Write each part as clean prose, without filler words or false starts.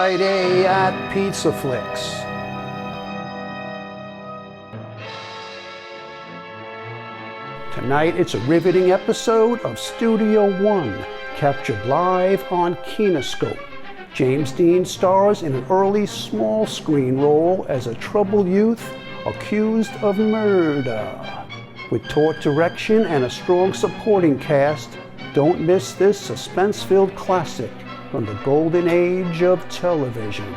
Friday at PizzaFLIX. Tonight it's a riveting episode of Studio One, captured live on KINOSCOPE. James Dean stars in an early small screen role as a troubled youth accused of murder. With taut direction and a strong supporting cast, don't miss this suspense-filled classic from the golden age of television.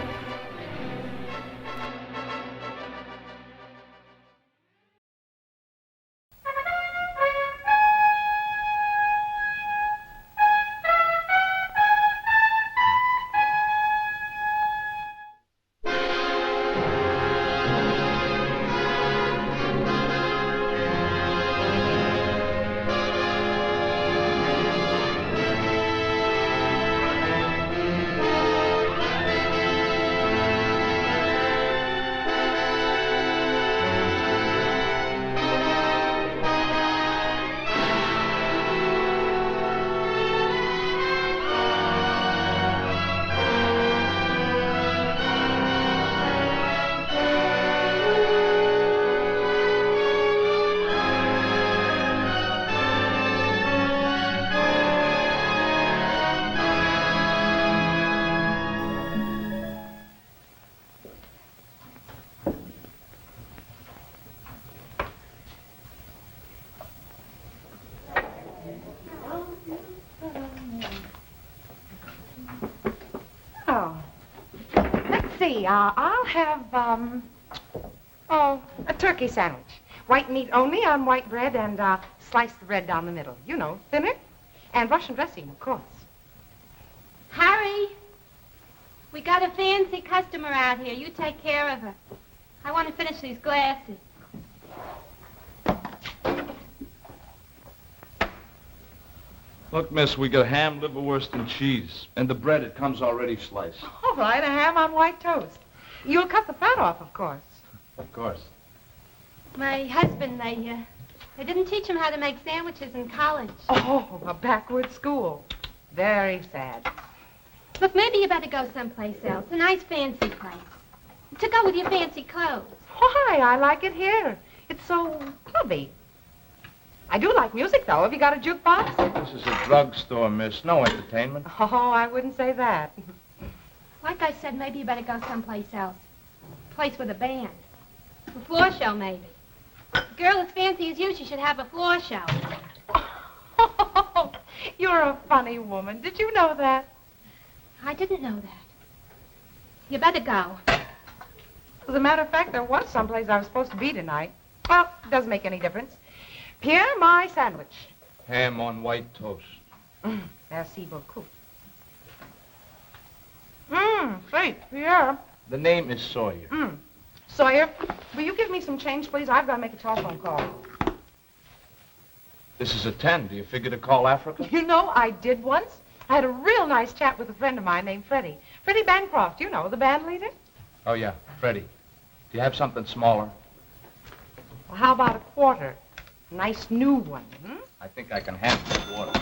I'll have, a turkey sandwich. White meat only on white bread and slice the bread down the middle. You know, thinner. And Russian dressing, of course. Harry, we got a fancy customer out here. You take care of her. I want to finish these glasses. Look, miss, we got ham, liverwurst, and cheese. And the bread, it comes already sliced. All right, a ham on white toast. You'll cut the fat off, of course. Of course. My husband, they didn't teach him how to make sandwiches in college. Oh, a backward school. Very sad. Look, maybe you better go someplace else. A nice fancy place. To go with your fancy clothes. Why? I like it here. It's so clubby. I do like music, though. Have you got a jukebox? This is a drugstore, miss. No entertainment. Oh, I wouldn't say that. Like I said, maybe you better go someplace else. A place with a band. A floor show, maybe. A girl as fancy as you, she should have a floor show. Oh, you're a funny woman. Did you know that? I didn't know that. You better go. As a matter of fact, there was someplace I was supposed to be tonight. Well, it doesn't make any difference. Pierre, my sandwich. Ham on white toast. Merci beaucoup. Say, Pierre. The name is Sawyer. Sawyer, will you give me some change, please? I've got to make a telephone call. This is a 10. Do you figure to call Africa? You know, I did once. I had a real nice chat with a friend of mine named Freddie. Freddie Bancroft, you know, the band leader. Oh, yeah, Freddie. Do you have something smaller? Well, how about a quarter? A nice new one, I think I can handle the water.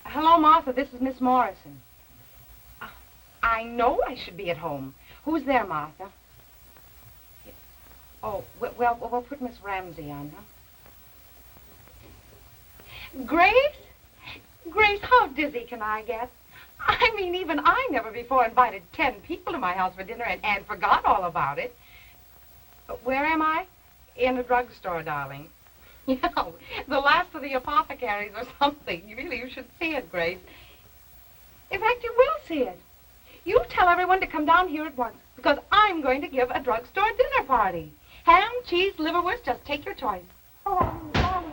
Hello, Martha. This is Miss Morrison. I know I should be at home. Who's there, Martha? Oh, well, we'll put Miss Ramsey on, huh? Grace? Grace, how dizzy can I get? I mean, even I never before invited 10 people to my house for dinner and forgot all about it. Where am I? In a drugstore, darling. You know, the last of the apothecaries or something. You should see it, Grace. In fact, you will see it. You tell everyone to come down here at once, because I'm going to give a drugstore dinner party. Ham, cheese, liverwurst, just take your choice. Oh, darling.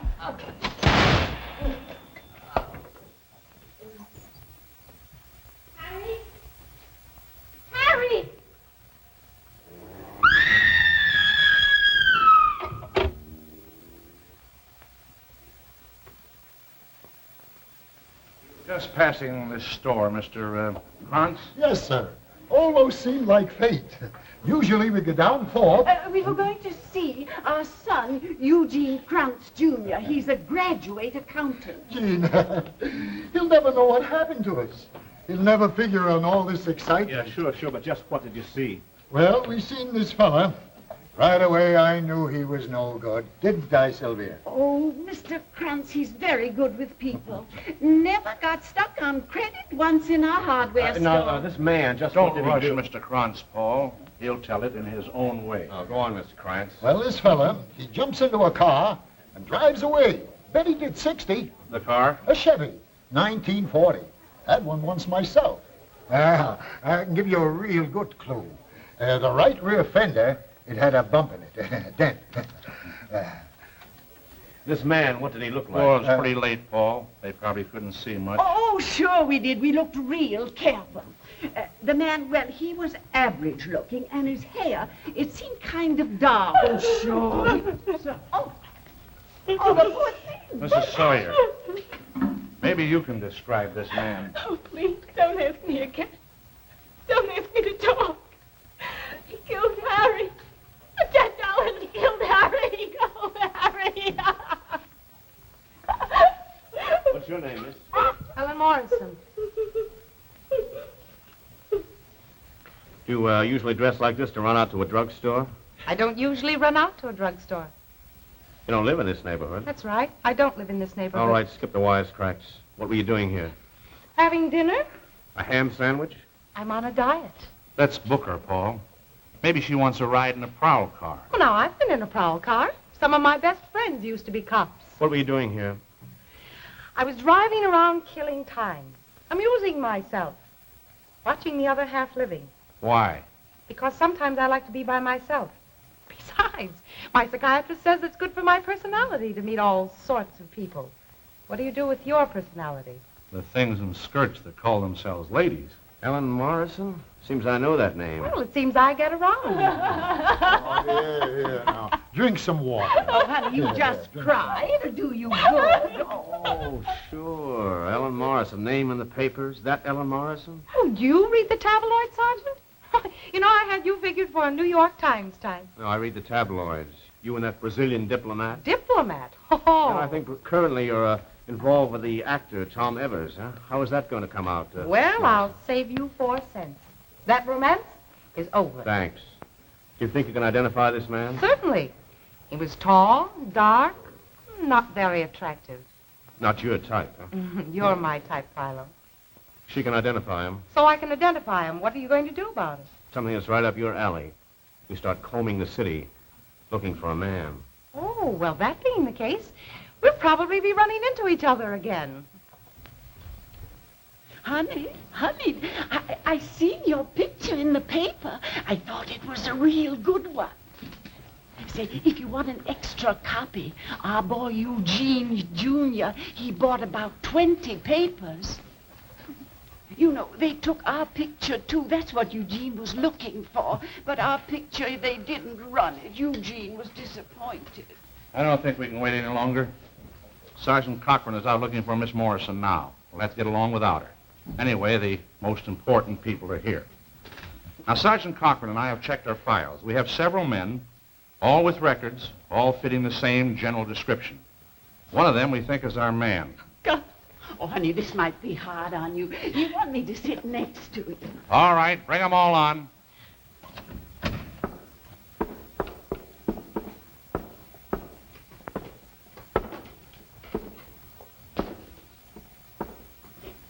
Harry? Harry! Just passing this store, Mr. Krantz. Yes, sir. Almost seemed like fate. Usually we go down for... We were going to see our son, Eugene Krantz, Jr. He's a graduate accountant. Gene, he'll never know what happened to us. He'll never figure on all this excitement. Yeah, sure, but just what did you see? Well, we seen this fella. Right away, I knew he was no good. Didn't I, Sylvia? Oh, Mr. Krantz, he's very good with people. Never got stuck on credit once in our hardware store. Now, this man, just don't rush Mr. Krantz, Paul. He'll tell it in his own way. Oh, go on, Mr. Krantz. Well, this fella, he jumps into a car and drives away. Bet he did 60. The car? A Chevy, 1940. Had one once myself. I can give you a real good clue. The right rear fender, it had a bump in it, a dent. This man, what did he look like? Oh, it was pretty late, Paul. They probably couldn't see much. Oh, sure we did. We looked real careful. The man, well, he was average looking, and his hair, it seemed kind of dark. Oh, sure. Oh, the poor thing. Mrs. Sawyer, maybe you can describe this man. Oh, please, don't ask me again. Don't ask me to talk. He killed Harry. For $10, he killed Harry. Oh, Harry. What's your name, miss? Helen Morrison. Do you usually dress like this to run out to a drugstore? I don't usually run out to a drugstore. You don't live in this neighborhood. That's right. I don't live in this neighborhood. All right, skip the wisecracks. What were you doing here? Having dinner? A ham sandwich? I'm on a diet. Let's book her, Paul. Maybe she wants a ride in a prowl car. Well, now, I've been in a prowl car. Some of my best friends used to be cops. What were you doing here? I was driving around killing time, amusing myself, watching the other half living. Why? Because sometimes I like to be by myself. Besides, my psychiatrist says it's good for my personality to meet all sorts of people. What do you do with your personality? The things in skirts that call themselves ladies. Ellen Morrison? Seems I know that name. Well, it seems I get around. Here, now. Drink some water. Oh, honey, you just cried. It'll do you good. Oh, sure. Ellen Morrison. Name in the papers. That Ellen Morrison? Oh, do you read the tabloid, Sergeant? You know, I had you figured for a New York Times type. No, I read the tabloids. You and that Brazilian diplomat? Diplomat? Oh. Yeah, I think currently you're involved with the actor, Tom Evers, huh? How is that going to come out? Well, I'll save you 4 cents. That romance is over. Thanks. Do you think you can identify this man? Certainly. He was tall, dark, not very attractive. Not your type, huh? You're my type, Philo. She can identify him. So I can identify him. What are you going to do about it? Something that's right up your alley. You start combing the city, looking for a man. Oh, well, that being the case, we'll probably be running into each other again. Honey, I seen your picture in the paper. I thought it was a real good one. Say, if you want an extra copy, our boy Eugene Jr., he bought about 20 papers. You know, they took our picture, too. That's what Eugene was looking for. But our picture, they didn't run it. Eugene was disappointed. I don't think we can wait any longer. Sergeant Cochran is out looking for Miss Morrison now. Let's get along without her. Anyway, the most important people are here. Now, Sergeant Cochran and I have checked our files. We have several men, all with records, all fitting the same general description. One of them we think is our man. God. Oh, honey, this might be hard on you. You want me to sit next to you. All right, bring them all on.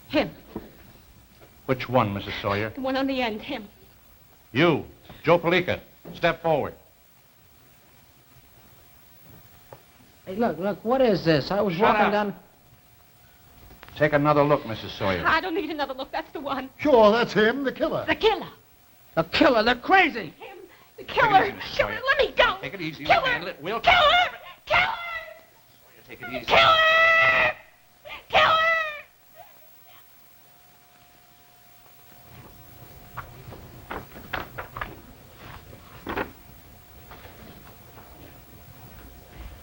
Him. Which one, Mrs. Sawyer? The one on the end, him. You, Joe Palika. Step forward. Hey, look, what is this? I was Shut walking up. down... Take another look, Mrs. Sawyer. I don't need another look. That's the one. Sure, that's him, the killer. The killer. The killer, they're crazy! Him. The killer. Take it easy, Killer, Sawyer. let me go. Take it easy. Killer. We'll handle it. We'll Killer. Sawyer, Killer. take it easy. Killer. Killer.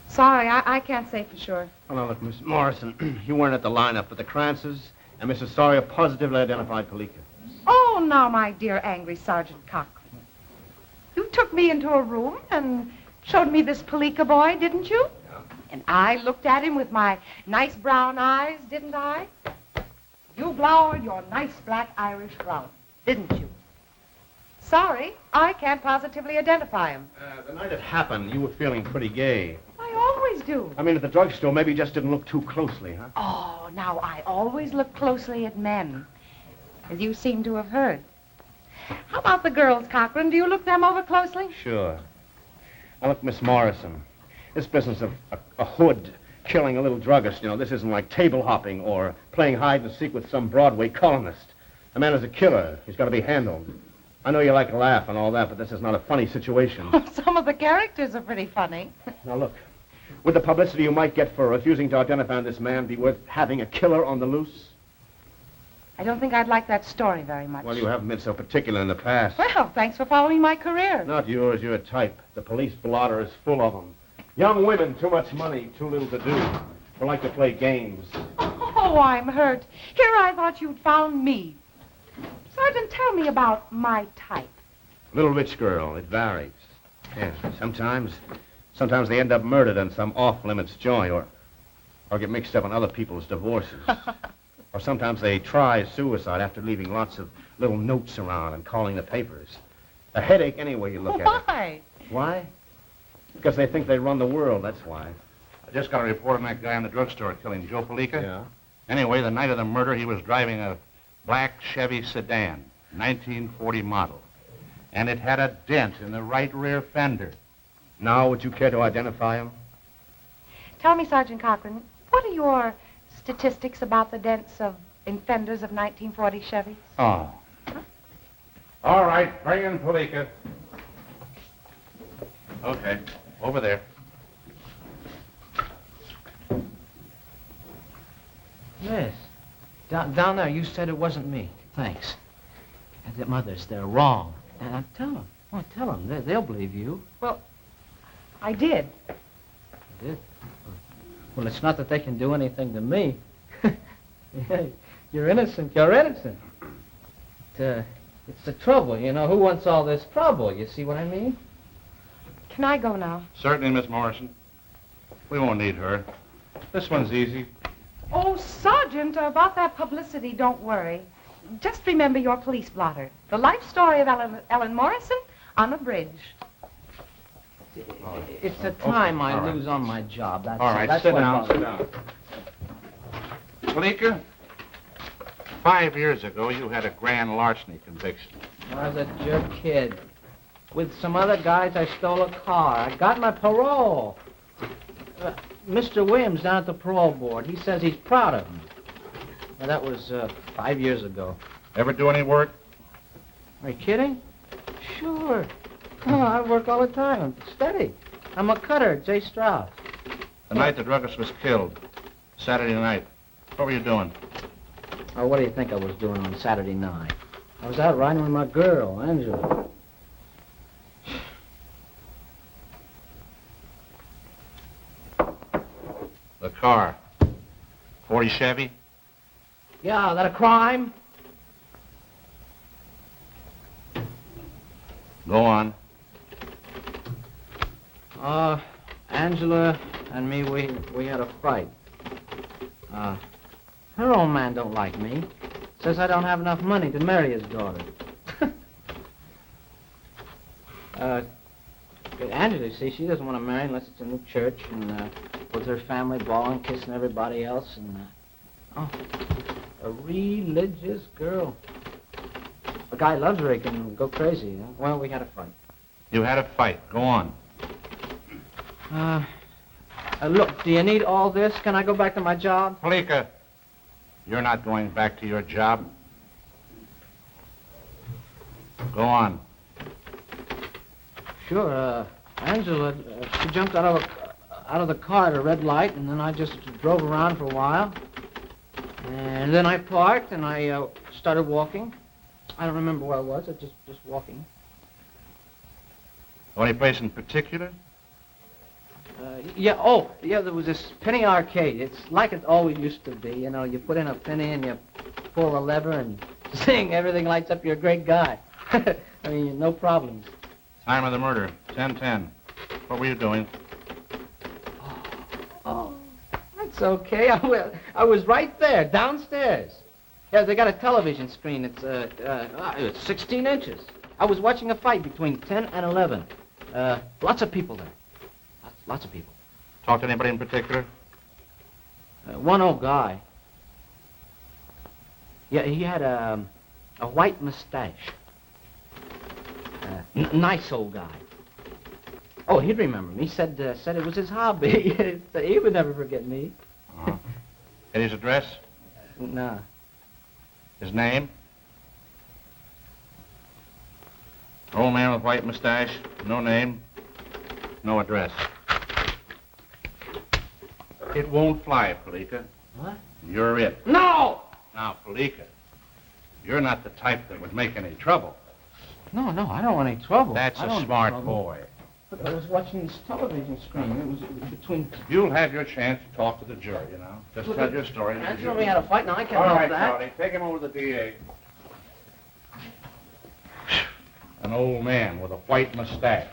Sorry, I can't say for sure. Oh, now, look, Miss Morrison, you weren't at the lineup, but the Krantzes, And Mrs. Sawyer positively identified Polika. Oh, now, my dear angry Sergeant Cochran. You took me into a room and showed me this Polika boy, didn't you? Yeah. And I looked at him with my nice brown eyes, didn't I? You glowered your nice black Irish ground, didn't you? Sorry, I can't positively identify him. The night it happened, you were feeling pretty gay. I always do. I mean, at the drugstore, maybe you just didn't look too closely, huh? Oh, now I always look closely at men, as you seem to have heard. How about the girls, Cochran? Do you look them over closely? Sure. Now, look, Miss Morrison, this business of a hood killing a little druggist, this isn't like table hopping or playing hide and seek with some Broadway columnist. A man is a killer. He's got to be handled. I know you like a laugh and all that, but this is not a funny situation. Some of the characters are pretty funny. Now, look, would the publicity you might get for refusing to identify this man be worth having a killer on the loose? I don't think I'd like that story very much. Well, you haven't been so particular in the past. Well, thanks for following my career. Not yours, your type. The police blotter is full of them. Young women, too much money, too little to do. Who like to play games. Oh, I'm hurt. Here I thought you'd found me. Sergeant, tell me about my type. Little rich girl, it varies. Yeah, sometimes they end up murdered on some off-limits joint or get mixed up in other people's divorces. Or sometimes they try suicide after leaving lots of little notes around and calling the papers. A headache any way you look at it. Why? Why? Because they think they run the world, that's why. I just got a report on that guy in the drugstore killing Joe Polika. Yeah? Anyway, the night of the murder, he was driving a black Chevy sedan, 1940 model. And it had a dent in the right rear fender. Now, would you care to identify him? Tell me, Sergeant Cochran, what are your statistics about the dents in fenders of 1940 Chevys? Oh. Huh? All right, bring in Polika. Okay, over there. Yes. Down there, you said it wasn't me. Thanks. And the mothers, they're wrong. And tell them. Oh, tell them. They'll believe you. Well, I did. You did? Well, it's not that they can do anything to me. Yeah, you're innocent. You're innocent. It's the trouble, Who wants all this trouble? You see what I mean? Can I go now? Certainly, Miss Morrison. We won't need her. This one's easy. Oh, Sergeant, about that publicity, don't worry. Just remember your police blotter. The life story of Ellen Morrison on a bridge. It's the time Okay, I lose on my job. That's all right, That's sit what down, bothers sit down. Polika, 5 years ago, you had a grand larceny conviction. I was a jerk kid. With some other guys, I stole a car. I got my parole. Mr. Williams down at the parole board, he says he's proud of me. Well, that was 5 years ago. Ever do any work? Are you kidding? Sure. Oh, I work all the time. I'm steady. I'm a cutter at J. Strauss. The night the druggist was killed, Saturday night, what were you doing? Oh, what do you think I was doing on Saturday night? I was out riding with my girl, Angela. The car. 40 Chevy? Yeah, that a crime? Go on. Angela and me, we had a fight. Her old man don't like me. Says I don't have enough money to marry his daughter. Angela, see, she doesn't want to marry unless it's a new church and with her family bawling, kissing everybody else, and a religious girl. A guy loves her, he can go crazy. Well, we had a fight. You had a fight. Go on. Look, do you need all this? Can I go back to my job? Polika, you're not going back to your job. Go on. Sure, Angela, she jumped out of the car at a red light, and then I just drove around for a while. And then I parked, and I started walking. I don't remember where I was. I just walking. Any place in particular? Yeah, there was this penny arcade. It's like it always used to be. You put in a penny and you pull a lever and sing, everything lights up. You're a great guy. I mean, no problems. Time of the murder, 10:10. What were you doing? Oh, that's okay. I was right there, downstairs. Yeah, they got a television screen. It's 16 inches. I was watching a fight between 10 and 11. Lots of people there. Lots of people. Talk to anybody in particular? One old guy. Yeah, he had a white mustache. Nice old guy. Oh, he'd remember me. Said it was his hobby. He would never forget me. Uh-huh. And his address? Nah. His name? Old man with white mustache, no name, no address. It won't fly, Palika. What? You're it. No! Now, Palika, you're not the type that would make any trouble. No, I don't want any trouble. That's I a don't smart want trouble. boy. But I was watching this television screen. It was between... You'll have your chance to talk to the jury, you know. Just tell your story. to the That's jury. when we had a fight. Now I can't All help right, that. Charlie, take him over to the DA. An old man with a white mustache.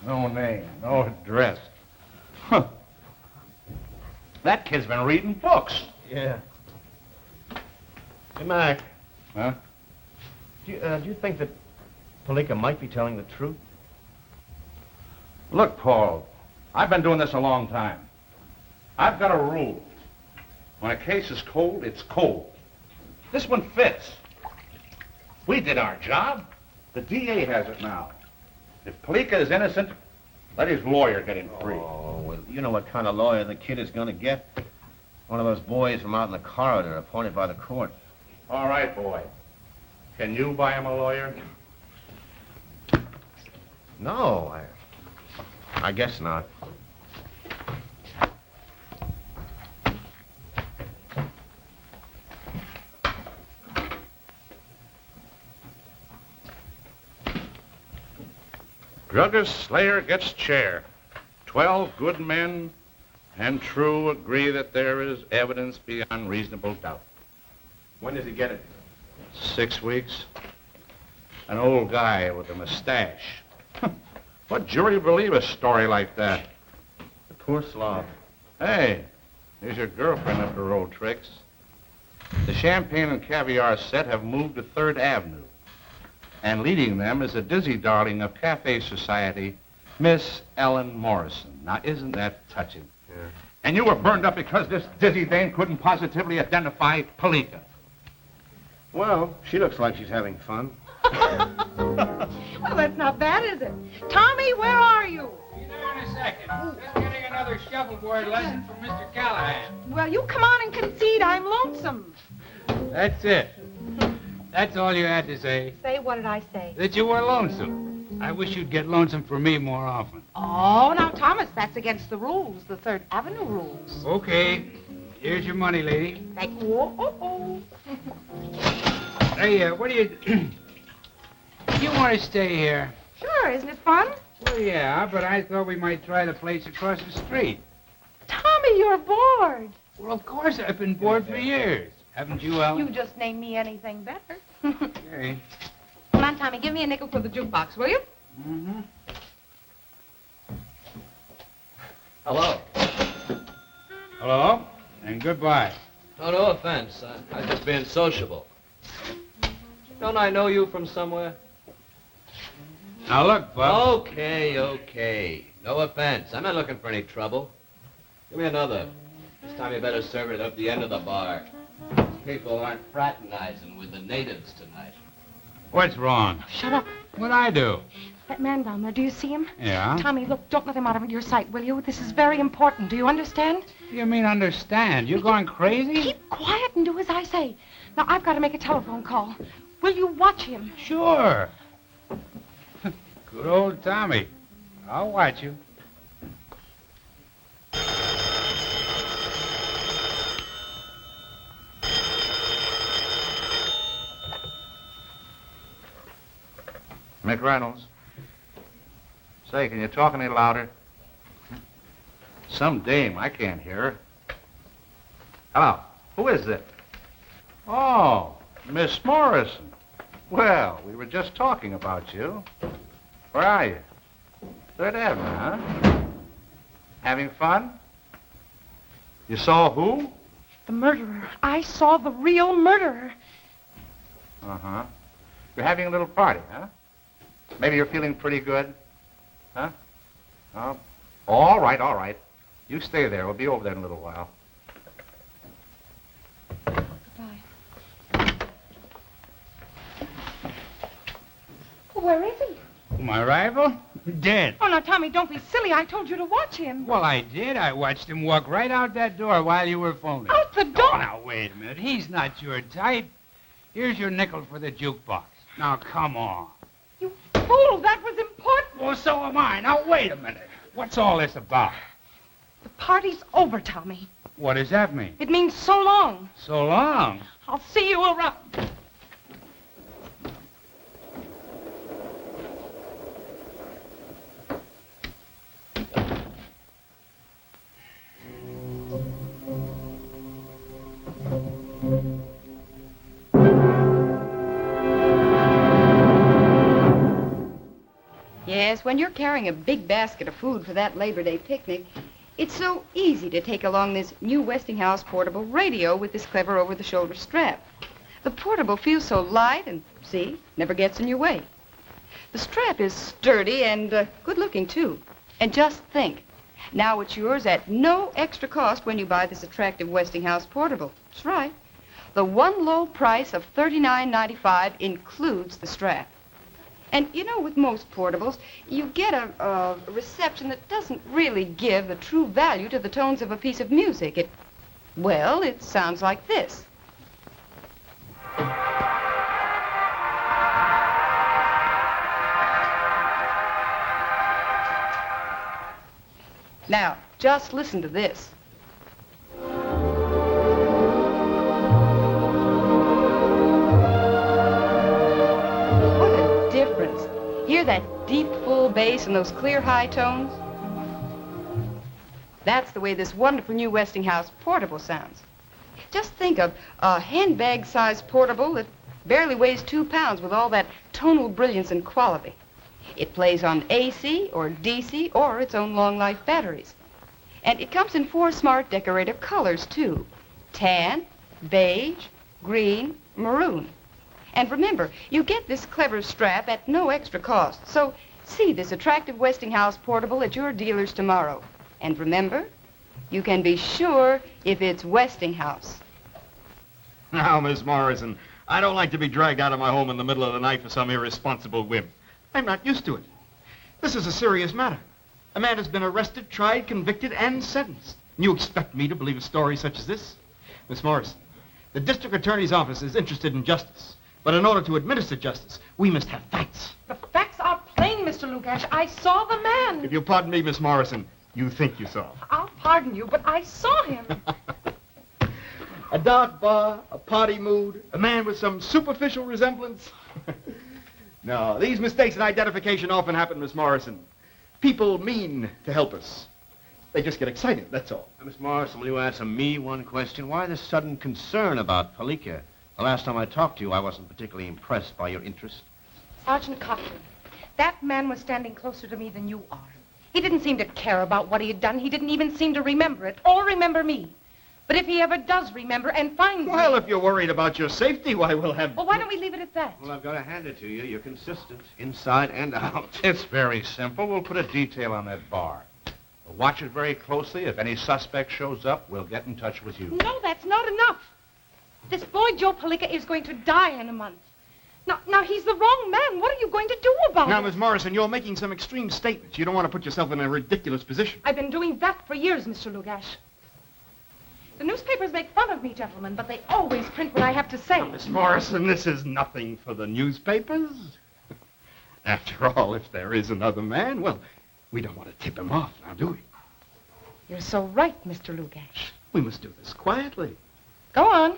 No name, no address. Huh. That kid's been reading books. Yeah. Hey, Mac. Huh? Do you think that Palika might be telling the truth? Look, Paul, I've been doing this a long time. I've got a rule. When a case is cold, it's cold. This one fits. We did our job. The DA has it now. If Palika is innocent, let his lawyer get him free. Oh, well, you know what kind of lawyer the kid is going to get? One of those boys from out in the corridor appointed by the court. All right, boy. Can you buy him a lawyer? No, I guess not. Druggist Slayer gets chair. 12 good men and true agree that there is evidence beyond reasonable doubt. When does he get it? 6 weeks. An old guy with a mustache. What jury would believe a story like that? The poor slob. Hey, here's your girlfriend up her old tricks. The champagne and caviar set have moved to 3rd Avenue. And leading them is a dizzy darling of cafe society, Miss Ellen Morrison. Now, isn't that touching? Yeah. And you were burned up because this dizzy dame couldn't positively identify Palika. Well, she looks like she's having fun. Well, that's not bad, is it? Tommy, where are you? Be there in a second. Just getting another shuffleboard lesson from Mr. Callahan. Well, you come on and concede I'm lonesome. That's it. That's all you had to say. Say, what did I say? That you were lonesome. I wish you'd get lonesome for me more often. Oh, now, Thomas, that's against the rules, the 3rd Avenue rules. Okay. Here's your money, lady. Thank you. Oh. Hey, what do you... You want to stay here? Sure, isn't it fun? Well, yeah, but I thought we might try the place across the street. Tommy, you're bored. Well, of course, I've been bored for years. Haven't you, Ellen? You just name me anything better. Okay. Come on, Tommy, give me a nickel for the jukebox, will you? Mm-hmm. Hello. Hello? And goodbye. Oh, no offense. I was just being sociable. Don't I know you from somewhere? Now, look, Bub. Okay. No offense. I'm not looking for any trouble. Give me another. This time you better serve it up the end of the bar. People aren't fraternizing with the natives tonight. What's wrong? Shut up. What'd I do? That man down there, do you see him? Yeah? Tommy, look, don't let him out of your sight, will you? This is very important. Do you understand? You mean understand? You going crazy? Keep quiet and do as I say. Now, I've got to make a telephone call. Will you watch him? Sure. Good old Tommy. I'll watch you. Mick Reynolds. Say, can you talk any louder? Some dame, I can't hear her. Hello, who is it? Oh, Miss Morrison. Well, we were just talking about you. Where are you? Third Avenue, huh? Having fun? You saw who? The murderer. I saw the real murderer. Uh-huh. You're having a little party, huh? Maybe you're feeling pretty good? Huh? Oh, all right, all right. You stay there. We'll be over there in a little while. Goodbye. Where is he? My rival? Dead. Oh, now, Tommy, don't be silly. I told you to watch him. Well, I did. I watched him walk right out that door while you were phoning. Out the door? Oh, now, wait a minute. He's not your type. Here's your nickel for the jukebox. Now, come on. You fool, that was important. Well, so am I. Now, wait a minute. What's all this about? The party's over, Tommy. What does that mean? It means so long. So long. I'll see you around. Yes, when you're carrying a big basket of food for that Labor Day picnic, it's so easy to take along this new Westinghouse portable radio with this clever over-the-shoulder strap. The portable feels so light and, see, never gets in your way. The strap is sturdy and good-looking, too. And just think, now it's yours at no extra cost when you buy this attractive Westinghouse portable. That's right. The one low price of $39.95 includes the strap. And, you know, with most portables, you get a reception that doesn't really give the true value to the tones of a piece of music. It sounds like this. Now, just listen to this. Hear that deep, full bass and those clear, high tones? That's the way this wonderful new Westinghouse portable sounds. Just think of a handbag-sized portable that barely weighs 2 pounds with all that tonal brilliance and quality. It plays on AC or DC or its own long-life batteries. And it comes in 4 smart decorative colors, too. Tan, beige, green, maroon. And remember, you get this clever strap at no extra cost. So see this attractive Westinghouse portable at your dealers tomorrow. And remember, you can be sure if it's Westinghouse. Now, Miss Morrison, I don't like to be dragged out of my home in the middle of the night for some irresponsible whim. I'm not used to it. This is a serious matter. A man has been arrested, tried, convicted, and sentenced. You expect me to believe a story such as this? Miss Morrison, the district attorney's office is interested in justice. But in order to administer justice, we must have facts. The facts are plain, Mr. Lugash. I saw the man. If you'll pardon me, Miss Morrison, you think you saw. I'll pardon you, but I saw him. A dark bar, a party mood, a man with some superficial resemblance. No, these mistakes in identification often happen, Miss Morrison. People mean to help us. They just get excited, that's all. Now, Miss Morrison, will you answer me one question? Why this sudden concern about Palika? The last time I talked to you, I wasn't particularly impressed by your interest. Sergeant Cochran, that man was standing closer to me than you are. He didn't seem to care about what he had done. He didn't even seem to remember it or remember me. But if he ever does remember and finds me... Well, if you're worried about your safety, why, we'll have... Well, why don't we leave it at that? Well, I've got to hand it to you. You're consistent, inside and out. It's very simple. We'll put a detail on that bar. We'll watch it very closely. If any suspect shows up, we'll get in touch with you. No, that's not enough. This boy, Joe Palika, is going to die in a month. Now, he's the wrong man. What are you going to do about it? Now, Miss Morrison, you're making some extreme statements. You don't want to put yourself in a ridiculous position. I've been doing that for years, Mr. Lugash. The newspapers make fun of me, gentlemen, but they always print what I have to say. Now, Miss Morrison, this is nothing for the newspapers. After all, if there is another man, well, we don't want to tip him off, now, do we? You're so right, Mr. Lugash. We must do this quietly. Go on.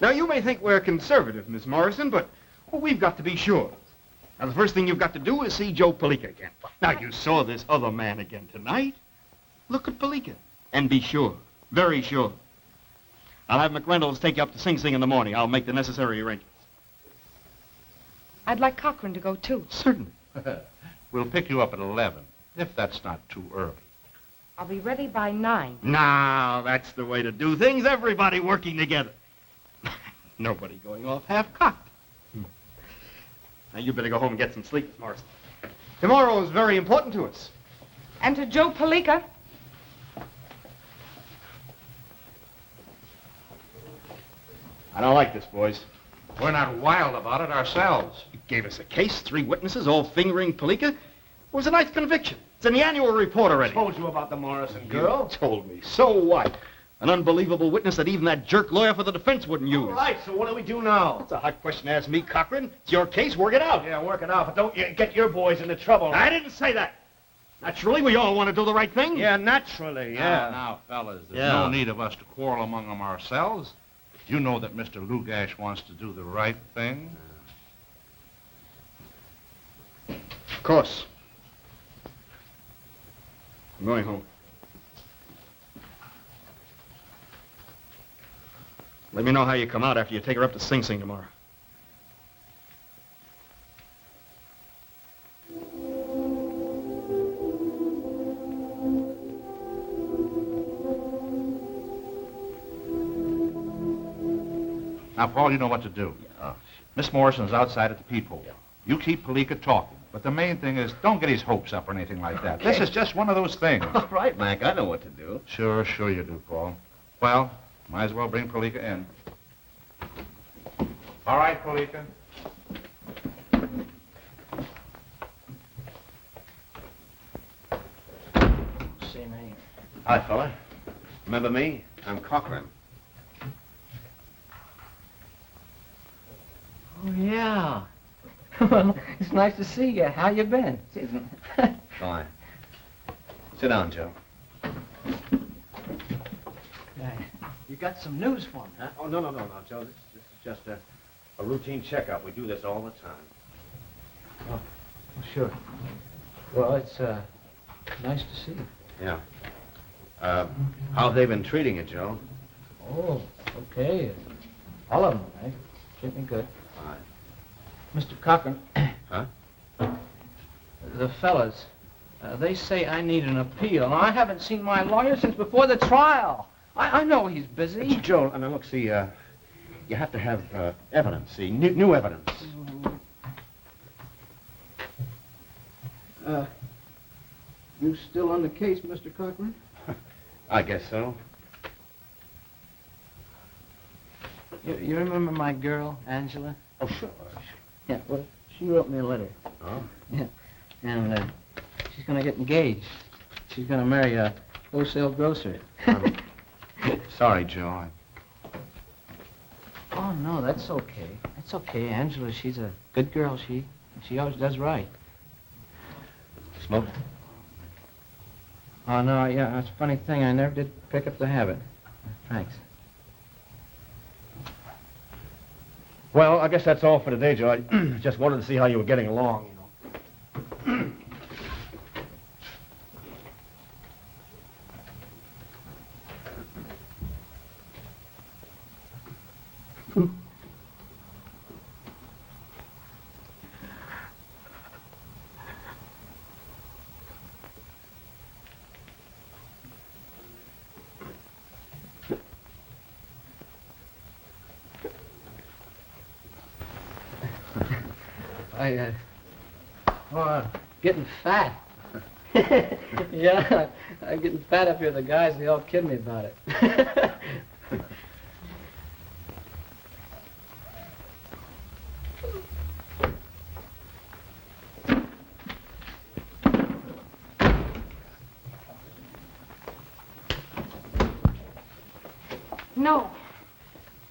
Now, you may think we're conservative, Miss Morrison, but we've got to be sure. Now, the first thing you've got to do is see Joe Palika again. Now, you saw this other man again tonight. Look at Palika and be sure. Very sure. I'll have McReynolds take you up to Sing Sing in the morning. I'll make the necessary arrangements. I'd like Cochran to go, too. Certainly. We'll pick you up at 11, if that's not too early. I'll be ready by 9. Now, that's the way to do things. Everybody working together. Nobody going off half-cocked. Now, you better go home and get some sleep, Miss Morrison. Tomorrow is very important to us. And to Joe Palika. I don't like this, boys. We're not wild about it ourselves. You gave us a case, 3 witnesses, all fingering Palika. It was a nice conviction. It's in the annual report already. Told you about the Morrison girl. You told me. So what? An unbelievable witness that even that jerk lawyer for the defense wouldn't use. All right, so what do we do now? That's a hot question to ask me, Cochran. It's your case. Work it out. Yeah, work it out, but don't get your boys into trouble. I didn't say that. Naturally, we all want to do the right thing. Yeah, naturally, yeah. Now, fellas, there's no need of us to quarrel among them ourselves. You know that Mr. Lugash wants to do the right thing. Of course. I'm going home. Let me know how you come out after you take her up to Sing Sing tomorrow. Now, Paul, you know what to do. Miss Morrison's outside at the peephole. You keep Palika talking. But the main thing is, don't get his hopes up or anything like that. Okay. This is just one of those things. All right, Mac, I know what to do. Sure you do, Paul. Well, might as well bring Palika in. All right, Palika. See me. Hi, fella. Remember me? I'm Cochran. Oh, yeah. Well, it's nice to see you. How you been? Fine. Sit down, Joe. You got some news for me? Huh? Oh, no, Joe. This is just a routine checkup. We do this all the time. Oh, sure. Well, it's nice to see you. Yeah. How have they been treating you, Joe? Oh, okay. All of them, right? Treat me good. Fine. Mr. Cochran. Huh? The fellas, they say I need an appeal. Now, I haven't seen my lawyer since before the trial. I know he's busy. Joe, now look, see, you have to have evidence, see, new evidence. You still on the case, Mr. Cochran? I guess so. You remember my girl, Angela? Oh, sure. Yeah, well, she wrote me a letter. Oh? Yeah, and she's going to get engaged. She's going to marry a wholesale grocer. Sorry, Joe. Oh, no, that's okay. That's okay. Angela, she's a good girl. She always does right. Smoke? Oh, no, yeah, that's a funny thing. I never did pick up the habit. Thanks. Well, I guess that's all for today, Joe. I just wanted to see how you were getting along, you know. Getting fat. Yeah, I'm getting fat up here. The guys, they all kid me about it. No.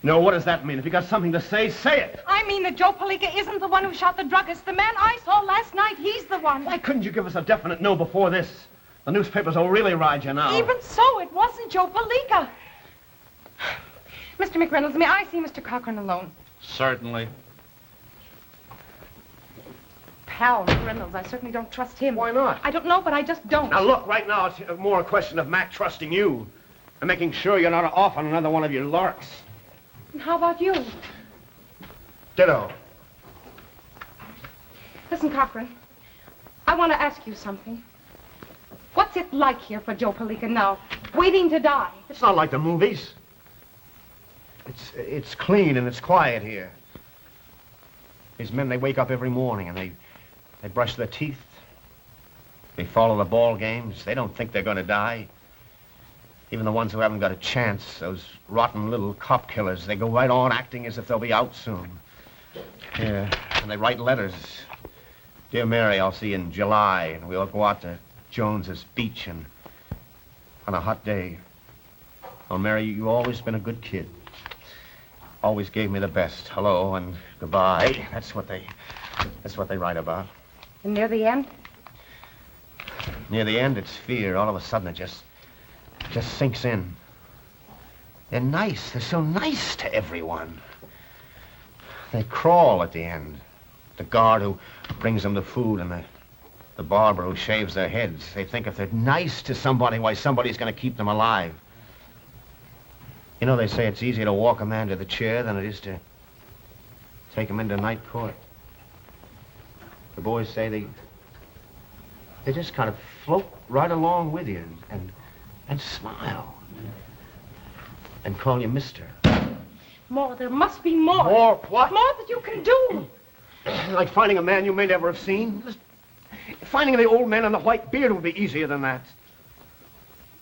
No, what does that mean? If you got something to say, say it. I mean that Joe Palika isn't the one who shot the druggist. The man I saw last night, he's the one. Why couldn't you give us a definite no before this? The newspapers will really ride you now. Even so, it wasn't Joe Palika. Mr. McReynolds, may I see Mr. Cochran alone? Certainly. Pal McReynolds, I certainly don't trust him. Why not? I don't know, but I just don't. Now, look, right now, it's more a question of Mac trusting you. And making sure you're not off on another one of your larks. And how about you? Ditto. Listen, Cochran, I want to ask you something. What's it like here for Joe Palika now, waiting to die? It's not like the movies. It's clean and it's quiet here. These men, they wake up every morning and they brush their teeth. They follow the ball games. They don't think they're going to die. Even the ones who haven't got a chance, those rotten little cop killers, they go right on acting as if they'll be out soon. Yeah, and they write letters. Dear Mary, I'll see you in July, and we'll go out to Jones's beach and on a hot day. Oh, Mary, you've always been a good kid. Always gave me the best. Hello and goodbye. That's what they write about. And near the end? Near the end, it's fear. All of a sudden, it just sinks in. They're nice. They're so nice to everyone. They crawl at the end. The guard who brings them the food and the barber who shaves their heads. They think if they're nice to somebody, why, somebody's going to keep them alive. You know, they say it's easier to walk a man to the chair than it is to take him into night court. The boys say they just kind of float right along with you and smile and call you mister. More. There must be more. More what? More that you can do. Like finding a man you may never have seen. Finding the old man and the white beard would be easier than that.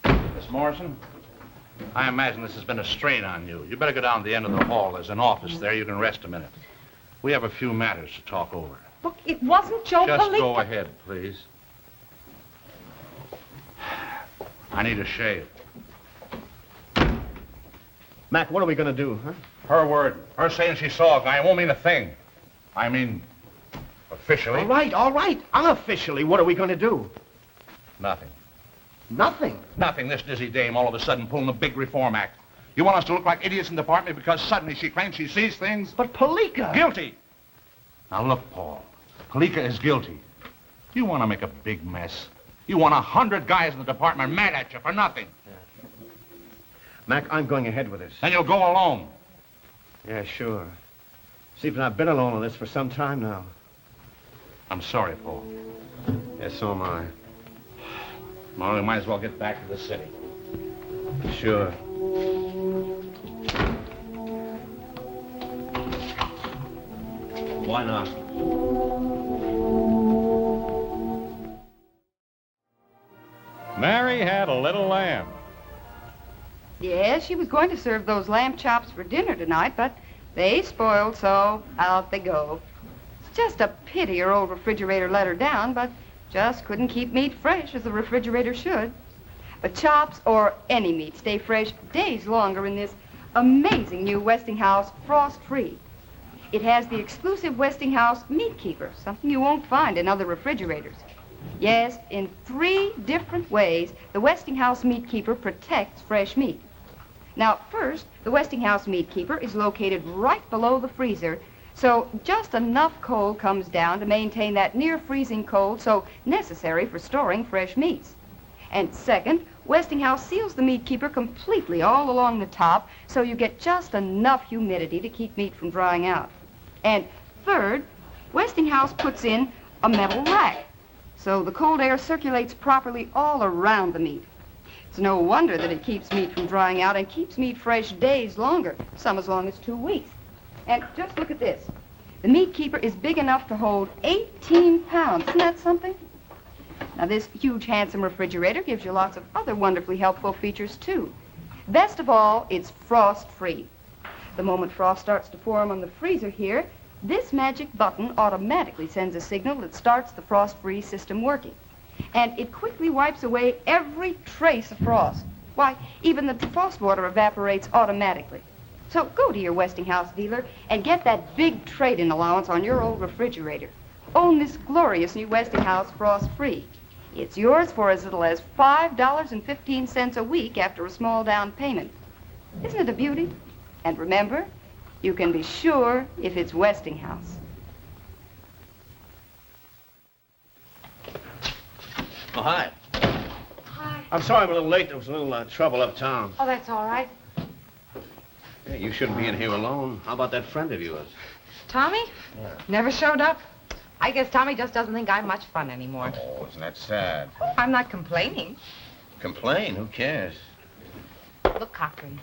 Miss Morrison, I imagine this has been a strain on you. You better go down to the end of the hall. There's an office there. You can rest a minute. We have a few matters to talk over. Look, it wasn't Joe Just Palika. go ahead, please. I need a shave. Mac, what are we going to do, huh? Her word. Her saying she saw a guy won't mean a thing. I mean, officially. All right. Unofficially, what are we going to do? Nothing. Nothing? Nothing. This dizzy dame all of a sudden pulling a big reform act. You want us to look like idiots in the department because suddenly she claims she sees things? But Palika... Guilty. Now look, Paul. Palika is guilty. You want to make a big mess. You want 100 guys in the department mad at you for nothing. Mac, I'm going ahead with this. And you'll go alone. Yeah, sure. Stephen, I've been alone on this for some time now. I'm sorry, Paul. Yes, so am I. Well, we might as well get back to the city. Sure. Why not? Mary had a little lamb. Yes, she was going to serve those lamb chops for dinner tonight, but they spoiled, so out they go. It's just a pity her old refrigerator let her down, but just couldn't keep meat fresh as the refrigerator should. But chops or any meat stay fresh days longer in this amazing new Westinghouse frost-free. It has the exclusive Westinghouse Meat Keeper, something you won't find in other refrigerators. Yes, in 3 different ways, the Westinghouse Meat Keeper protects fresh meat. Now, first, the Westinghouse Meat Keeper is located right below the freezer, so just enough cold comes down to maintain that near-freezing cold so necessary for storing fresh meats. And second, Westinghouse seals the Meat Keeper completely all along the top, so you get just enough humidity to keep meat from drying out. And third, Westinghouse puts in a metal rack, so the cold air circulates properly all around the meat. It's no wonder that it keeps meat from drying out and keeps meat fresh days longer, some as long as 2 weeks. And just look at this. The Meat Keeper is big enough to hold 18 pounds. Isn't that something? Now, this huge, handsome refrigerator gives you lots of other wonderfully helpful features, too. Best of all, it's frost-free. The moment frost starts to form on the freezer here, this magic button automatically sends a signal that starts the frost-free system working. And it quickly wipes away every trace of frost. Why, even the frost water evaporates automatically. So go to your Westinghouse dealer and get that big trade-in allowance on your old refrigerator. Own this glorious new Westinghouse frost-free. It's yours for as little as $5.15 a week after a small down payment. Isn't it a beauty? And remember, you can be sure if it's Westinghouse. Oh, hi. Hi. I'm sorry I'm a little late. There was a little trouble uptown. Oh, that's all right. Hey, you shouldn't be in here alone. How about that friend of yours? Tommy? Yeah. Never showed up. I guess Tommy just doesn't think I'm much fun anymore. Oh, isn't that sad? I'm not complaining. Complain? Who cares? Look, Cochran,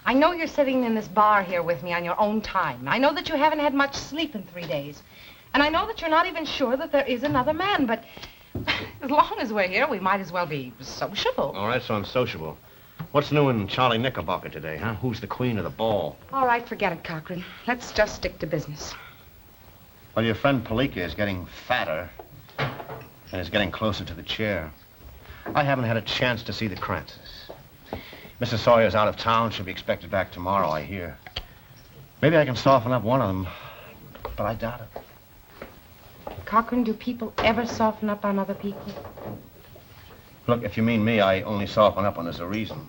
I know you're sitting in this bar here with me on your own time. I know that you haven't had much sleep in 3 days. And I know that you're not even sure that there is another man, but as long as we're here, we might as well be sociable. All right, so I'm sociable. What's new in Charlie Knickerbocker today, huh? Who's the queen of the ball? All right, forget it, Cochran. Let's just stick to business. Well, your friend Palika is getting fatter and is getting closer to the chair. I haven't had a chance to see the Crances. Mrs. Sawyer's out of town. She'll be expected back tomorrow, I hear. Maybe I can soften up one of them, but I doubt it. Cochran, do people ever soften up on other people? Look, if you mean me, I only soften up when there's a reason.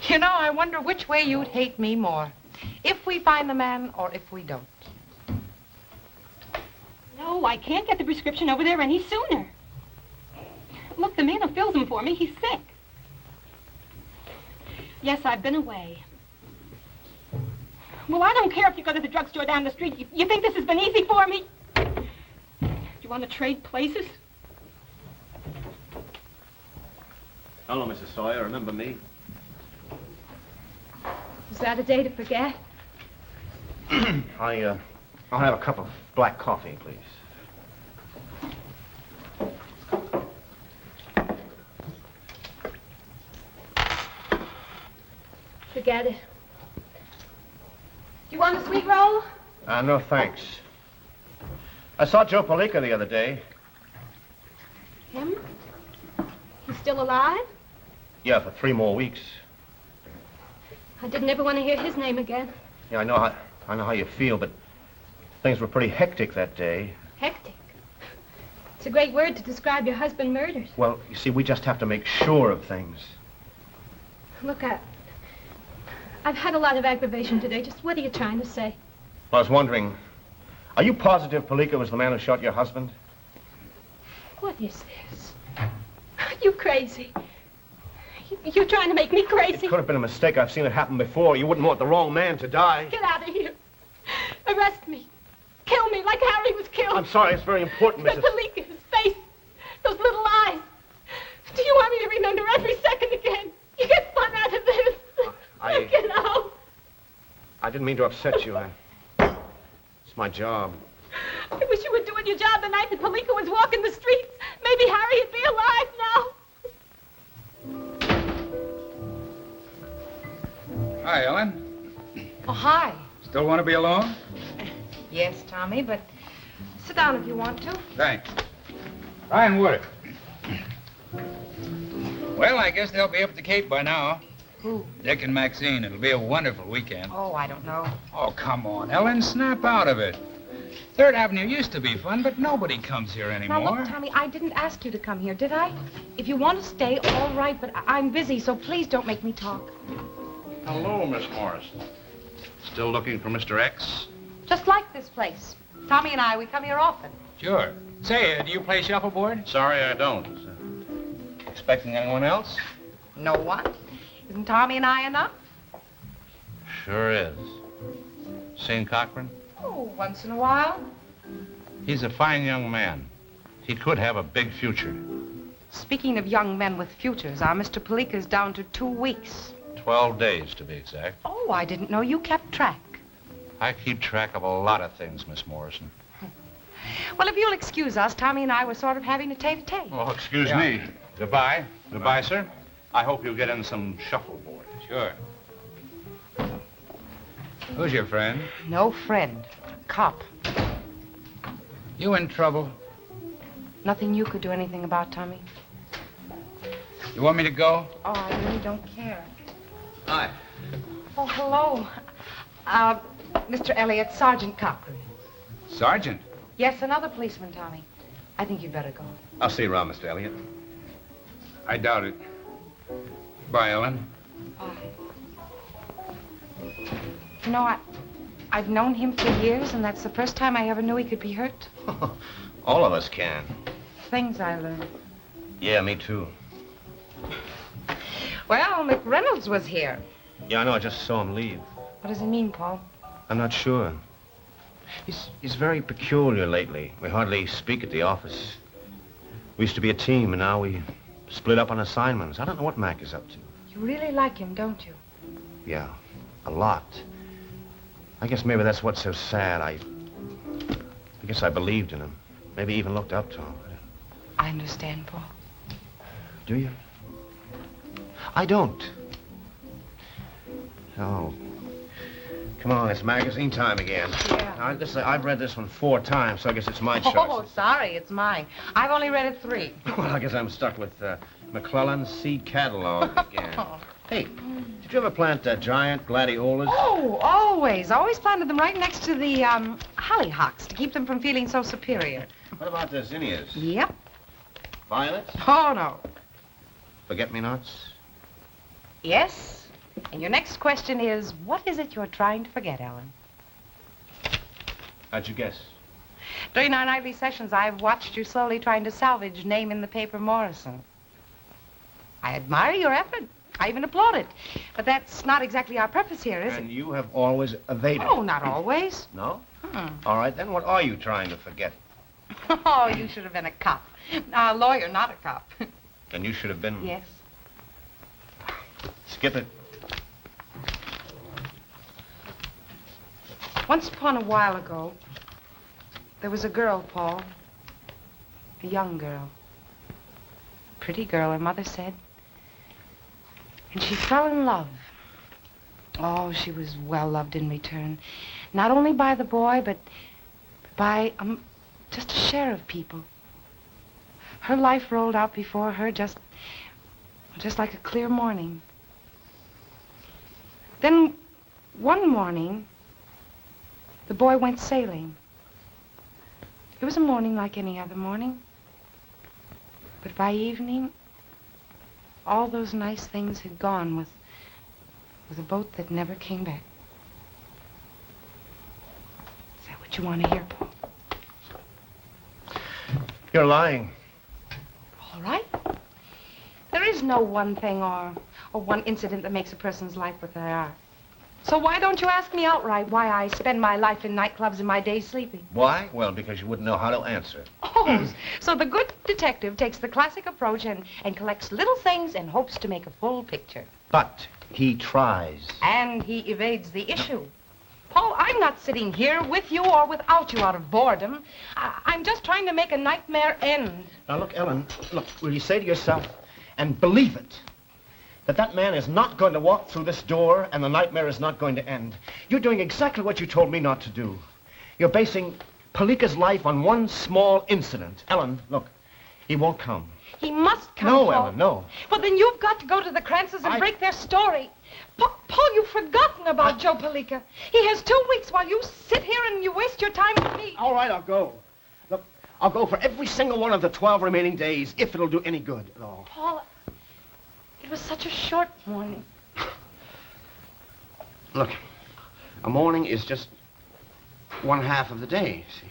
You know, I wonder which way you'd hate me more. If we find the man or if we don't. No, I can't get the prescription over there any sooner. Look, the man who fills them for me, he's sick. Yes, I've been away. Well, I don't care if you go to the drugstore down the street. You think this has been easy for me? Do you want to trade places? Hello, Mrs. Sawyer. Remember me? Is that a day to forget? I'll have a cup of black coffee, please. Forget it. Do you want a sweet roll? No, thanks. I saw Joe Palika the other day. Him? He's still alive? Yeah, for 3 more weeks. I didn't ever want to hear his name again. Yeah, I know how you feel, but things were pretty hectic that day. Hectic. It's a great word to describe your husband murdered. Well, you see, we just have to make sure of things. Look, I've had a lot of aggravation today. Just what are you trying to say? I was wondering, are you positive Palika was the man who shot your husband? What is this? Are you crazy? You're trying to make me crazy? It could have been a mistake. I've seen it happen before. You wouldn't want the wrong man to die. Get out of here. Arrest me. Kill me like Harry was killed. I'm sorry. It's very important, Mrs. Palika, his face, those little eyes. Do you want me to remember every second again? You get fun out of this. Get out. I didn't mean to upset you. It's my job. I wish you were doing your job the night that Palika was walking the streets. Maybe Harry'd be alive now. Hi, Ellen. Oh, hi. Still want to be alone? Yes, Tommy, but sit down if you want to. Thanks. Ryan Wood. Well, I guess they'll be up at the Cape by now. Who? Dick and Maxine. It'll be a wonderful weekend. Oh, I don't know. Oh, come on, Ellen. Snap out of it. 3rd Avenue used to be fun, but nobody comes here anymore. Now, look, Tommy, I didn't ask you to come here, did I? If you want to stay, all right, but I'm busy, so please don't make me talk. Hello, Miss Morrison. Still looking for Mr. X? Just like this place. Tommy and I, we come here often. Sure. Say, do you play shuffleboard? Sorry, I don't. Expecting anyone else? No one. Isn't Tommy and I enough? Sure is. Seen Cochran? Oh, once in a while. He's a fine young man. He could have a big future. Speaking of young men with futures, our Mr. Palika's down to 2 weeks. 12 days, to be exact. Oh, I didn't know you kept track. I keep track of a lot of things, Miss Morrison. Well, if you'll excuse us, Tommy and I were sort of having a tete-a-tete. Oh, excuse me. Goodbye. Goodbye, sir. I hope you'll get in some shuffleboard. Sure. Who's your friend? No friend. Cop. You in trouble? Nothing you could do anything about, Tommy? You want me to go? Oh, I really don't care. Hi. Oh, hello. Mr. Elliot, Sergeant Cochran. Sergeant? Yes, another policeman, Tommy. I think you'd better go. I'll see you around, Mr. Elliot. I doubt it. Bye, Ellen. Bye. You know, I've known him for years, and that's the first time I ever knew he could be hurt. All of us can. Things I learned. Yeah, me too. Well, McReynolds was here. Yeah, I know. I just saw him leave. What does it mean, Paul? I'm not sure. He's very peculiar lately. We hardly speak at the office. We used to be a team, and now we split up on assignments. I don't know what Mac is up to. You really like him, don't you? Yeah, a lot. I guess maybe that's what's so sad. I guess I believed in him. Maybe even looked up to him. I understand, Paul. Do you? I don't. Oh. Come on, it's magazine time again. Yeah. I've read this one 4 times, so I guess it's my choice. Oh, sorry, it's mine. I've only read it 3. Well, I guess I'm stuck with McClellan's Seed Catalog again. Hey, did you ever plant giant gladiolas? Oh, always. Always planted them right next to the hollyhocks to keep them from feeling so superior. What about the zinnias? Yep. Violets? Oh, no. Forget-me-nots? Yes. And your next question is, what is it you're trying to forget, Ellen? How'd you guess? During our nightly sessions, I've watched you slowly trying to salvage name in the paper Morrison. I admire your effort. I even applaud it. But that's not exactly our purpose here, is it? And you have always evaded. Oh, not always. No? All right, then what are you trying to forget? Oh, you should have been a cop. A lawyer, not a cop. And you should have been... Yes. Skip it. Once upon a while ago, there was a girl, Paul. A young girl. Pretty girl, her mother said. And she fell in love. Oh, she was well loved in return. Not only by the boy, but by just a share of people. Her life rolled out before her just like a clear morning. Then, one morning, the boy went sailing. It was a morning like any other morning. But by evening, all those nice things had gone with a boat that never came back. Is that what you want to hear, Paul? You're lying. All right. There is no one thing or one incident that makes a person's life what they are. So why don't you ask me outright why I spend my life in nightclubs and my days sleeping? Why? Well, because you wouldn't know how to answer. Oh, so the good detective takes the classic approach and collects little things and hopes to make a full picture. But he tries. And he evades the issue. Paul, I'm not sitting here with you or without you out of boredom. I'm just trying to make a nightmare end. Now, look, Ellen, look, will you say to yourself, and believe it, that man is not going to walk through this door and the nightmare is not going to end. You're doing exactly what you told me not to do. You're basing Palika's life on one small incident. Ellen, look, he won't come. He must come, No, Paul. Ellen, no. Well, then you've got to go to the Krantzes and break their story. Paul, you've forgotten about Joe Palika. He has 2 weeks while you sit here and you waste your time with me. All right, I'll go. Look, I'll go for every single one of the 12 remaining days, if it'll do any good at all. Paul, it was such a short morning. Look, a morning is just 1/2 of the day, see?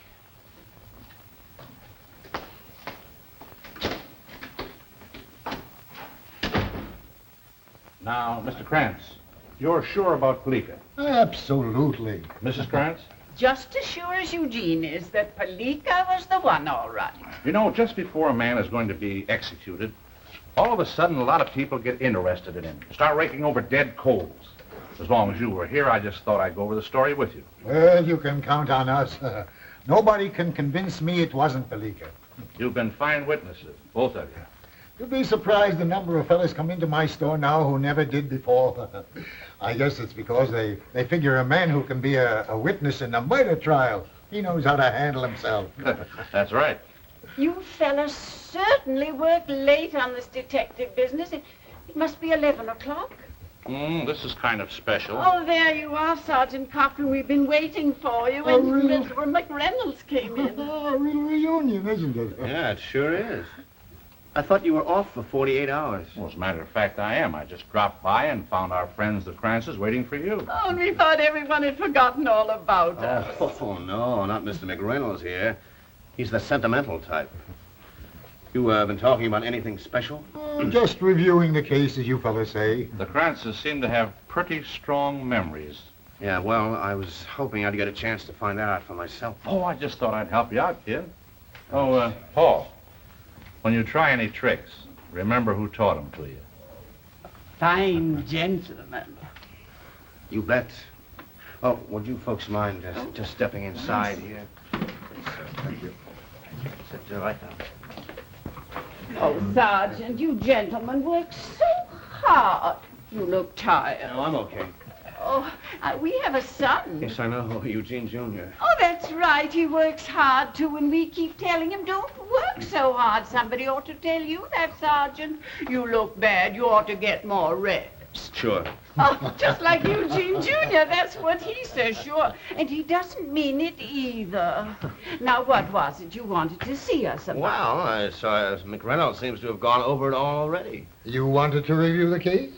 Now, Mr. Krantz, you're sure about Palika? Absolutely. Mrs. Krantz? Just as sure as Eugene is that Palika was the one, all right. You know, just before a man is going to be executed, all of a sudden a lot of people get interested in him, start raking over dead coals. As long as you were here, I just thought I'd go over the story with you. Well, you can count on us. Nobody can convince me it wasn't Palika. You've been fine witnesses, both of you. You'd be surprised the number of fellas come into my store now who never did before. I guess it's because they figure a man who can be a witness in a murder trial, he knows how to handle himself. That's right. You fellas certainly work late on this detective business. It must be 11 o'clock. This is kind of special. Oh, there you are, Sergeant Cochran. We've been waiting for you. Oh, And really? Mr. McReynolds came in. A real reunion, isn't it? Yeah, it sure is. I thought you were off for 48 hours. Well, as a matter of fact, I am. I just dropped by and found our friends, the Krantzes, waiting for you. Oh, and we thought everyone had forgotten all about us. Oh, no, not Mr. McReynolds here. He's the sentimental type. You been talking about anything special? Just reviewing the case, as you fellas say. The Krantzes seem to have pretty strong memories. Yeah, well, I was hoping I'd get a chance to find that out for myself. Oh, I just thought I'd help you out, kid. Oh, Paul, when you try any tricks, remember who taught them to you. Fine gentleman. You bet. Oh, would you folks mind just stepping inside here? Thank you. Sit right down. Oh, Sergeant, you gentlemen work so hard. You look tired. No, I'm okay. Oh, we have a son. Yes, I know, Eugene Jr. Oh, that's right. He works hard, too, and we keep telling him, don't work so hard. Somebody ought to tell you that, Sergeant. You look bad. You ought to get more rest. Sure. Oh, just like Eugene Jr., that's what he says, sure. And he doesn't mean it either. Now, what was it you wanted to see us about? Well, I saw McReynolds seems to have gone over it all already. You wanted to review the case?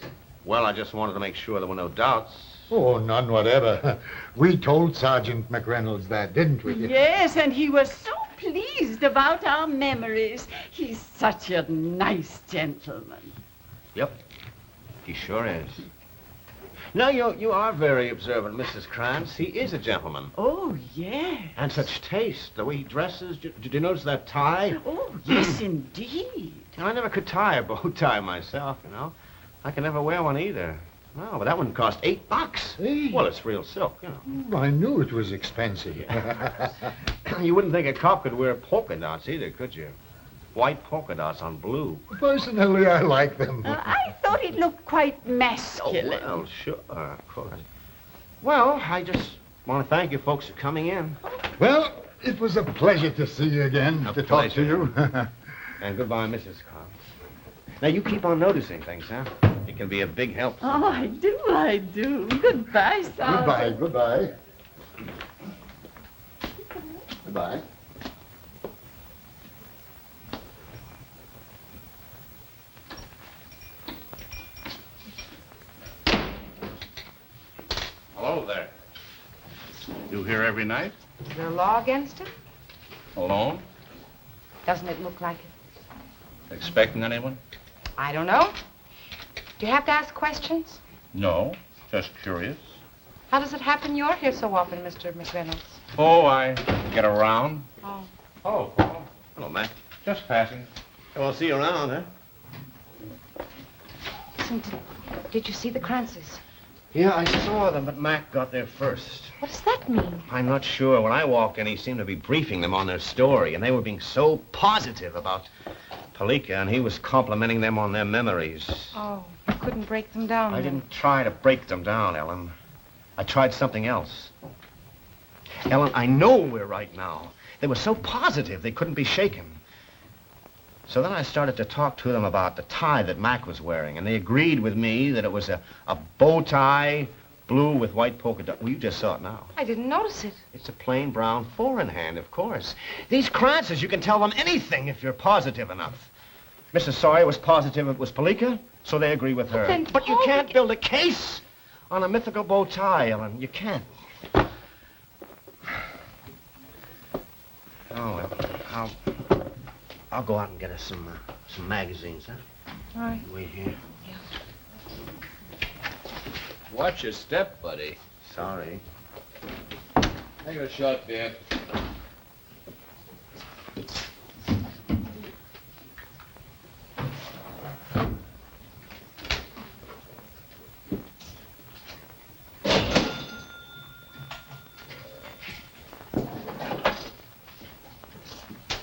Well, I just wanted to make sure there were no doubts. Oh, none whatever. We told Sergeant McReynolds that, didn't we? Yes, and he was so pleased about our memories. He's such a nice gentleman. Yep, he sure is. Now, you are very observant, Mrs. Krantz. He is a gentleman. Oh, yes. And such taste, the way he dresses. Did you notice that tie? Oh, yes, indeed. And I never could tie a bow tie myself, you know. I can never wear one either. No, but that one cost $8. Hey. Well, it's real silk, you know. I knew it was expensive. You wouldn't think a cop could wear polka dots either, could you? White polka dots on blue. Personally, I like them. I thought it looked quite masculine. Oh, well, sure, of course. Well, I just want to thank you folks for coming in. Well, it was a pleasure to see you again, to talk to you. And goodbye, Mrs. Cobb. Now, you keep on noticing things, huh? It can be a big help. Oh, I do. Goodbye, Sergeant. Goodbye. Goodbye. Hello there. You here every night? Is there a law against it? Alone? Doesn't it look like it? Expecting anyone? I don't know. Do you have to ask questions? No, just curious. How does it happen you're here so often, Mr. McReynolds? Oh, I get around. Oh. Oh, Paul. Hello, Mac. Just passing. Well, see you around, huh? Listen, did you see the Krantzes? Yeah, I saw them, but Mac got there first. What does that mean? I'm not sure. When I walked in, he seemed to be briefing them on their story, and they were being so positive about Palika, and he was complimenting them on their memories. Oh, you couldn't break them down. I then. didn't try to break them down, Ellen. I tried something else. Ellen, I know we're right now. They were so positive they couldn't be shaken. So then I started to talk to them about the tie that Mac was wearing, and they agreed with me that it was a bow tie, blue with white polka dot. Well, you just saw it now. I didn't notice it. It's a plain brown four-in-hand, of course. These Krantzes, you can tell them anything if you're positive enough. Mrs. Sawyer was positive it was Palika, so they agree with her. Then But you can't build a case on a mythical bow tie, Ellen. You can't. Oh, well, I'll go out and get us some magazines, huh? All right. Wait here. Watch your step, buddy. Sorry. Take a shot, dear.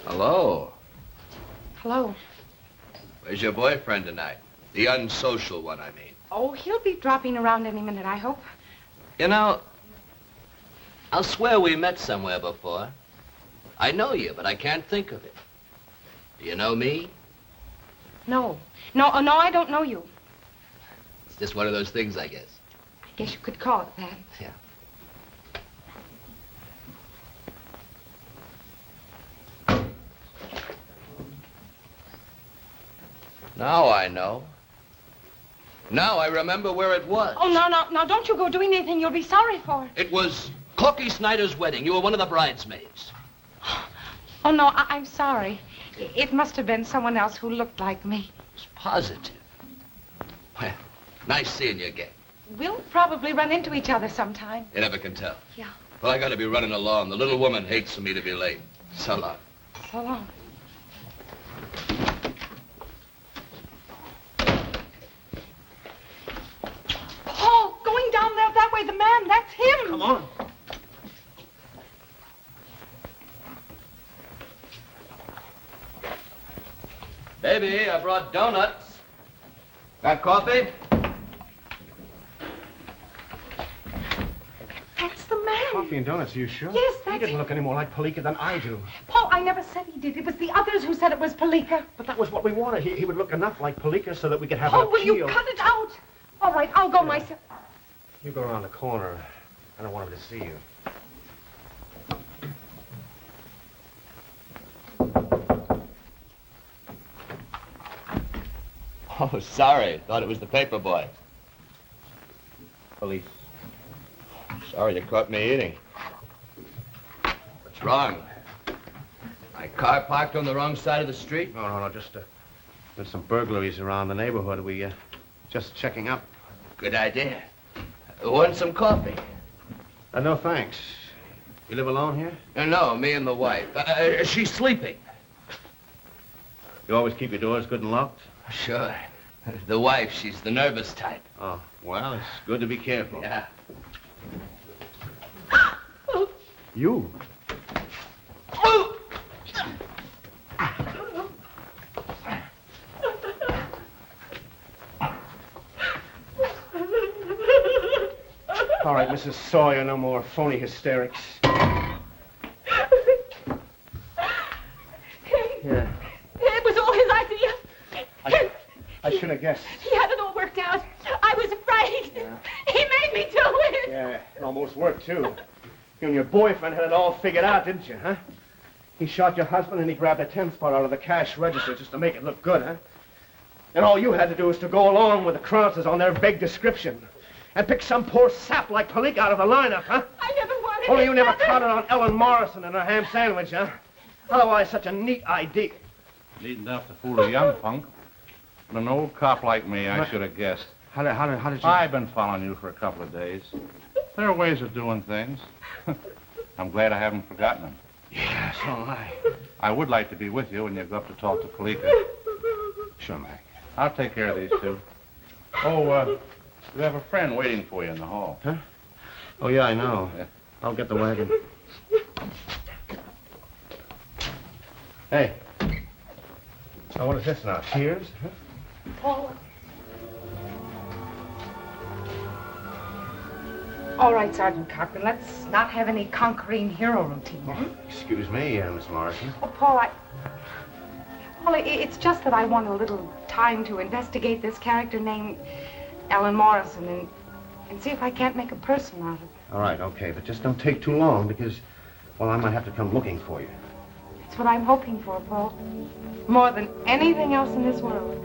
Hello. Hello. Where's your boyfriend tonight? The unsocial one, I mean. Oh, he'll be dropping around any minute, I hope. You know, I'll swear we met somewhere before. I know you, but I can't think of it. Do you know me? No. No, I don't know you. It's just one of those things, I guess. I guess you could call it that. Yeah. Now I know. Now I remember where it was. Oh, no, don't you go doing anything you'll be sorry for. It was Corky Snyder's wedding. You were one of the bridesmaids. Oh, no, I'm sorry. It must have been someone else who looked like me. It's positive. Well, nice seeing you again. We'll probably run into each other sometime. You never can tell. Yeah. Well, I gotta be running along. The little woman hates for me to be late. So long. So long. Paul, going down there that way, the man, that's him. Come on. Baby, I brought donuts. Got coffee? That's the man. Coffee and donuts, are you sure? Yes, He that's didn't him. look any more like Palika than I do. Paul, I never said he did. It was the others who said it was Palika. But that was what we wanted. He would look enough like Palika so that we could have Oh, an will appeal. you cut it out? All right, I'll go myself. You go around the corner. I don't want him to see you. Oh, sorry. Thought it was the paper boy. Police. Sorry you caught me eating. What's wrong? My car parked on the wrong side of the street? No. Just there's some burglaries around the neighborhood. We just checking up. Good idea. Want some coffee? No, thanks. You live alone here? No, me and the wife. She's sleeping. You always keep your doors good and locked? Sure. The wife, she's the nervous type. Oh, well, it's good to be careful. Yeah. You? All right, Mrs. Sawyer, no more phony hysterics. Yeah. It was all his idea. I should have guessed. He had it all worked out. I was afraid. Yeah. He made me do it. Yeah, it almost worked, too. You and your boyfriend had it all figured out, didn't you, huh? He shot your husband and he grabbed a 10 spot out of the cash register just to make it look good, huh? And all you had to do was to go along with the Cronces on their vague description and pick some poor sap like Palika out of the lineup, huh? I never wanted Only it. you never counted on Ellen Morrison and her ham sandwich, huh? Otherwise, such a neat idea. Neat enough to fool a young punk. But an old cop like me, I should have guessed. How did you... I've been following you for a couple of days. There are ways of doing things. I'm glad I haven't forgotten them. Yeah, so am I. I would like to be with you when you go up to talk to Palika. Sure, Mac. I'll take care of these two. Oh, you have a friend waiting for you in the hall. Huh? Oh, yeah, I know. Yeah. I'll get the wagon. Hey. Now, what is this now? Cheers? Huh? Paul. All right, Sergeant Cochran, let's not have any conquering hero routine. Excuse me, Miss Morrison. Oh, Paul, it's just that I want a little time to investigate this character named Ellen Morrison and see if I can't make a person out of it. All right, okay, but just don't take too long because, well, I might have to come looking for you. It's what I'm hoping for, Paul. More than anything else in this world.